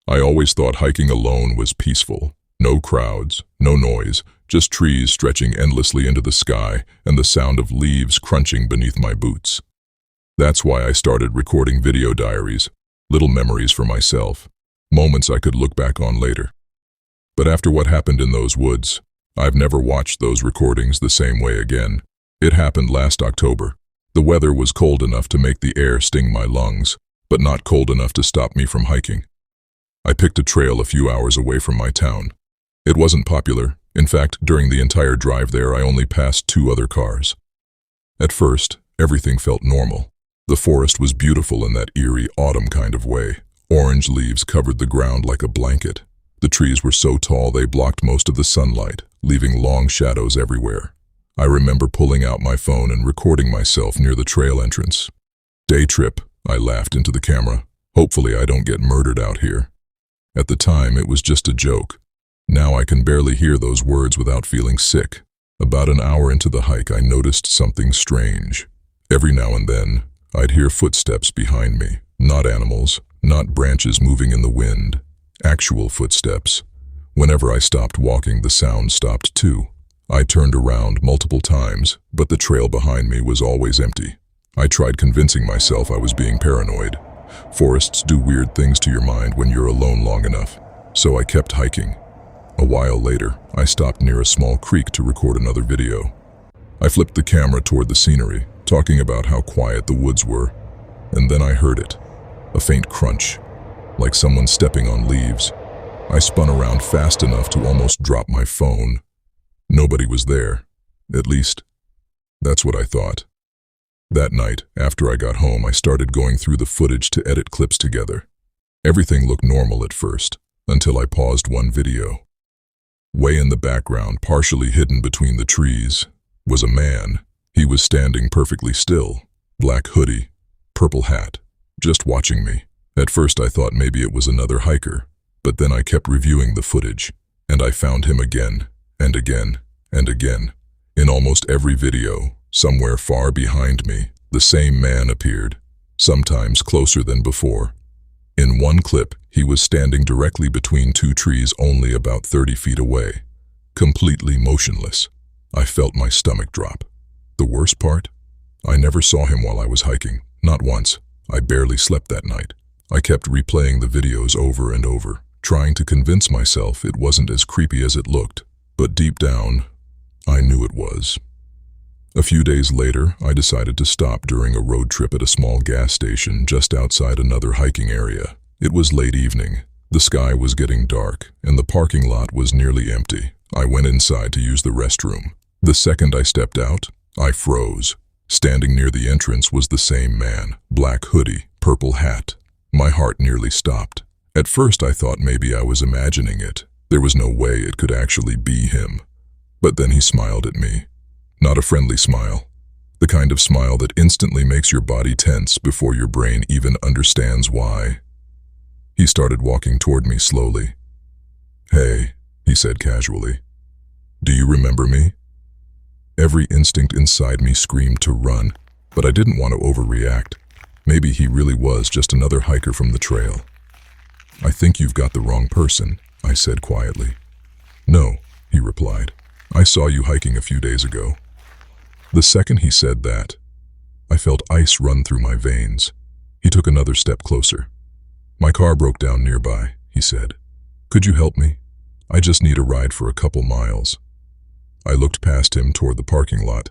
I always thought hiking alone was peaceful. No crowds, no noise, just trees stretching endlessly into the sky and the sound of leaves crunching beneath my boots. That's why I started recording video diaries, little memories for myself, moments I could look back on later. But after what happened in those woods, I've never watched those recordings the same way again. It happened last October. The weather was cold enough to make the air sting my lungs, but not cold enough to stop me from hiking. I picked a trail a few hours away from my town. It wasn't popular. In fact, during the entire drive there, I only passed 2 other cars. At first, everything felt normal. The forest was beautiful in that eerie autumn kind of way. Orange leaves covered the ground like a blanket. The trees were so tall they blocked most of the sunlight, leaving long shadows everywhere. I remember pulling out my phone and recording myself near the trail entrance. "Day trip," I laughed into the camera. "Hopefully I don't get murdered out here." At the time, it was just a joke. Now I can barely hear those words without feeling sick. About an hour into the hike, I noticed something strange. Every now and then, I'd hear footsteps behind me. Not animals, not branches moving in the wind. Actual footsteps. Whenever I stopped walking, the sound stopped too. I turned around multiple times, but the trail behind me was always empty. I tried convincing myself I was being paranoid. Forests do weird things to your mind when you're alone long enough, so I kept hiking. A while later, I stopped near a small creek to record another video. I flipped the camera toward the scenery, talking about how quiet the woods were, and then I heard it. A faint crunch, like someone stepping on leaves. I spun around fast enough to almost drop my phone. Nobody was there. At least, that's what I thought. That night, after I got home, I started going through the footage to edit clips together. Everything looked normal at first, until I paused one video. Way in the background, partially hidden between the trees, was a man. He was standing perfectly still, black hoodie, purple hat, just watching me. At first I thought maybe it was another hiker, but then I kept reviewing the footage, and I found him again, and again, and again. In almost every video, somewhere far behind me, the same man appeared, sometimes closer than before. In one clip, he was standing directly between 2 trees only about 30 feet away, completely motionless. I felt my stomach drop. The worst part? I never saw him while I was hiking, not once. I barely slept that night. I kept replaying the videos over and over, trying to convince myself it wasn't as creepy as it looked, but deep down, I knew it was. A few days later, I decided to stop during a road trip at a small gas station just outside another hiking area. It was late evening. The sky was getting dark, and the parking lot was nearly empty. I went inside to use the restroom. The second I stepped out, I froze. Standing near the entrance was the same man, black hoodie, purple hat. My heart nearly stopped. At first I thought maybe I was imagining it. There was no way it could actually be him. But then he smiled at me. Not a friendly smile. The kind of smile that instantly makes your body tense before your brain even understands why. He started walking toward me slowly. "Hey," he said casually. "Do you remember me?" Every instinct inside me screamed to run, but I didn't want to overreact. Maybe he really was just another hiker from the trail. "I think you've got the wrong person," I said quietly. "No," he replied. "I saw you hiking a few days ago." The second he said that, I felt ice run through my veins. He took another step closer. "My car broke down nearby," he said. "Could you help me? I just need a ride for a couple miles." I looked past him toward the parking lot.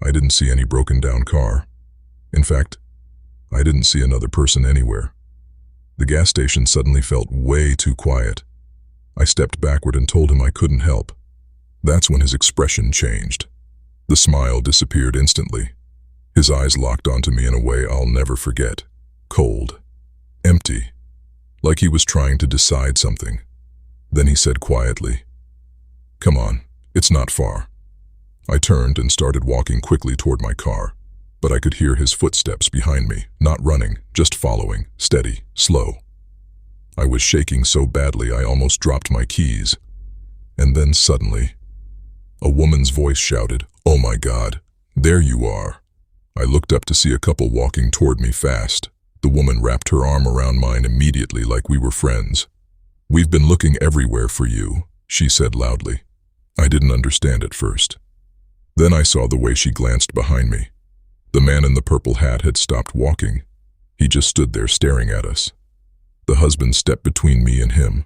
I didn't see any broken down car. In fact, I didn't see another person anywhere. The gas station suddenly felt way too quiet. I stepped backward and told him I couldn't help. That's when his expression changed. The smile disappeared instantly. His eyes locked onto me in a way I'll never forget. Cold. Empty. Like he was trying to decide something. Then he said quietly, "Come on, it's not far." I turned and started walking quickly toward my car, but I could hear his footsteps behind me, not running, just following, steady, slow. I was shaking so badly I almost dropped my keys. And then suddenly, a woman's voice shouted, "Oh my God, there you are." I looked up to see a couple walking toward me fast. The woman wrapped her arm around mine immediately like we were friends. "We've been looking everywhere for you," she said loudly. I didn't understand at first. Then I saw the way she glanced behind me. The man in the purple hat had stopped walking. He just stood there staring at us. The husband stepped between me and him.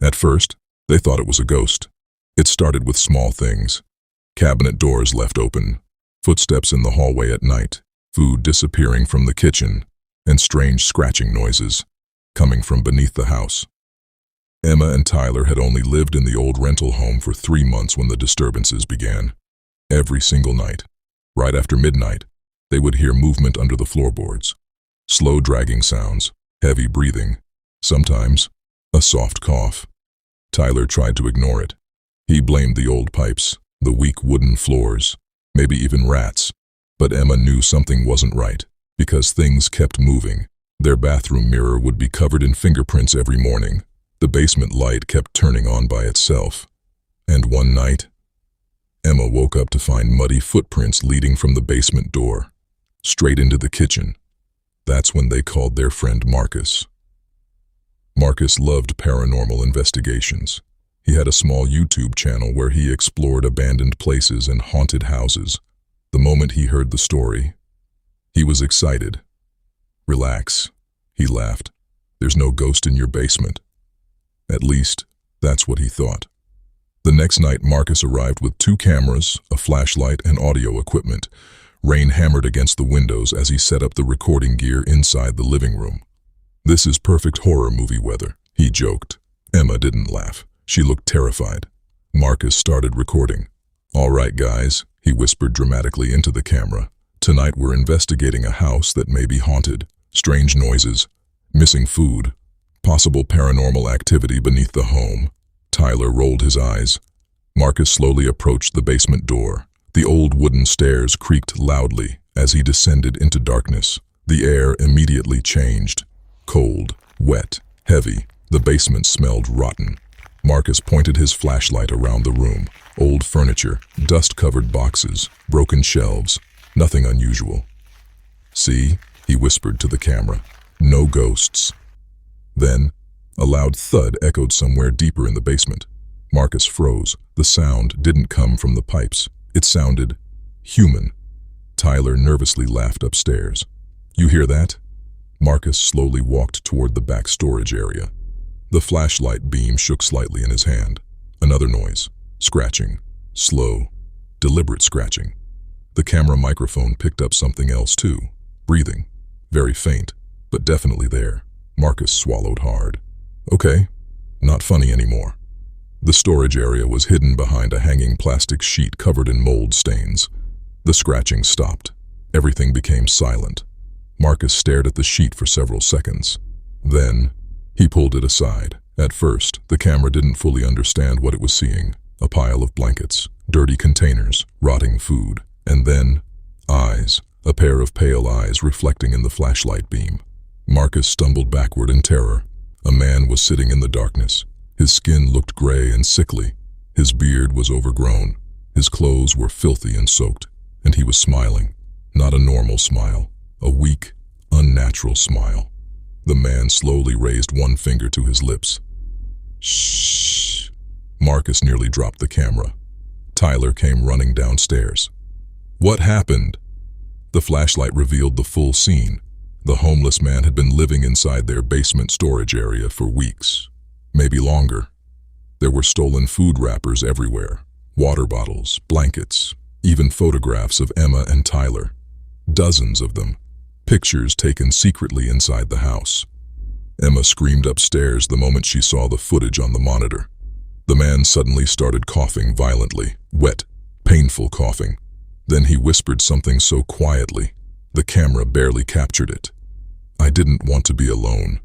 At first, they thought it was a ghost. It started with small things. Cabinet doors left open, footsteps in the hallway at night, food disappearing from the kitchen, and strange scratching noises coming from beneath the house. Emma and Tyler had only lived in the old rental home for 3 months when the disturbances began. Every single night, right after midnight, they would hear movement under the floorboards. Slow dragging sounds, heavy breathing, sometimes a soft cough. Tyler tried to ignore it. He blamed the old pipes, the weak wooden floors, maybe even rats. But Emma knew something wasn't right, because things kept moving. Their bathroom mirror would be covered in fingerprints every morning. The basement light kept turning on by itself. And one night, Emma woke up to find muddy footprints leading from the basement door, straight into the kitchen. That's when they called their friend Marcus. Marcus loved paranormal investigations. He had a small YouTube channel where he explored abandoned places and haunted houses. The moment he heard the story, he was excited. "Relax," he laughed. "There's no ghost in your basement." At least, that's what he thought. The next night, Marcus arrived with 2 cameras, a flashlight, and audio equipment. Rain hammered against the windows as he set up the recording gear inside the living room. "This is perfect horror movie weather," he joked. Emma didn't laugh. She looked terrified. Marcus started recording. "All right, guys," he whispered dramatically into the camera. "Tonight we're investigating a house that may be haunted. Strange noises, missing food, possible paranormal activity beneath the home." Tyler rolled his eyes. Marcus slowly approached the basement door. The old wooden stairs creaked loudly as he descended into darkness. The air immediately changed. Cold, wet, heavy. The basement smelled rotten. Marcus pointed his flashlight around the room. Old furniture, dust-covered boxes, broken shelves. Nothing unusual. "See?" he whispered to the camera. "No ghosts." Then, a loud thud echoed somewhere deeper in the basement. Marcus froze. The sound didn't come from the pipes. It sounded human. Tyler nervously laughed upstairs. "You hear that?" Marcus slowly walked toward the back storage area. The flashlight beam shook slightly in his hand. Another noise. Scratching. Slow, deliberate scratching. The camera microphone picked up something else too. Breathing. Very faint, but definitely there. Marcus swallowed hard. Okay, not funny anymore. The storage area was hidden behind a hanging plastic sheet covered in mold stains. The scratching stopped. Everything became silent. Marcus stared at the sheet for several seconds. Then, he pulled it aside. At first, the camera didn't fully understand what it was seeing. A pile of blankets, dirty containers, rotting food, and then, eyes. A pair of pale eyes reflecting in the flashlight beam. Marcus stumbled backward in terror. A man was sitting in the darkness. His skin looked gray and sickly. His beard was overgrown. His clothes were filthy and soaked, and he was smiling. Not a normal smile. A weak, unnatural smile. The man slowly raised one finger to his lips. "Shh." Marcus nearly dropped the camera. Tyler came running downstairs. "What happened?" The flashlight revealed the full scene. The homeless man had been living inside their basement storage area for weeks, maybe longer. There were stolen food wrappers everywhere, water bottles, blankets, even photographs of Emma and Tyler. Dozens of them. Pictures taken secretly inside the house. Emma screamed upstairs the moment she saw the footage on the monitor. The man suddenly started coughing violently, wet, painful coughing. Then he whispered something so quietly, the camera barely captured it. "I didn't want to be alone."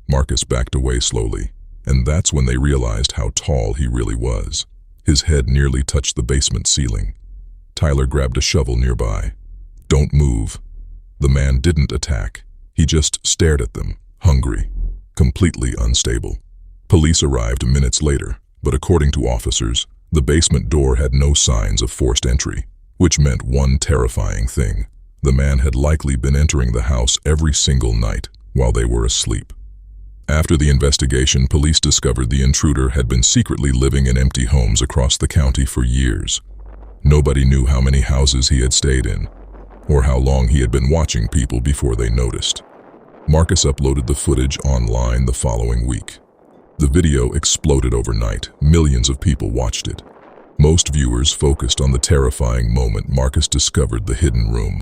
Marcus backed away slowly, and that's when they realized how tall he really was. His head nearly touched the basement ceiling. Tyler grabbed a shovel nearby. "Don't move." The man didn't attack. He just stared at them, hungry, completely unstable. Police arrived minutes later, but according to officers, the basement door had no signs of forced entry, which meant one terrifying thing. The man had likely been entering the house every single night while they were asleep. After the investigation, police discovered the intruder had been secretly living in empty homes across the county for years. Nobody knew how many houses he had stayed in, or how long he had been watching people before they noticed. Marcus uploaded the footage online the following week. The video exploded overnight. Millions of people watched it. Most viewers focused on the terrifying moment Marcus discovered the hidden room.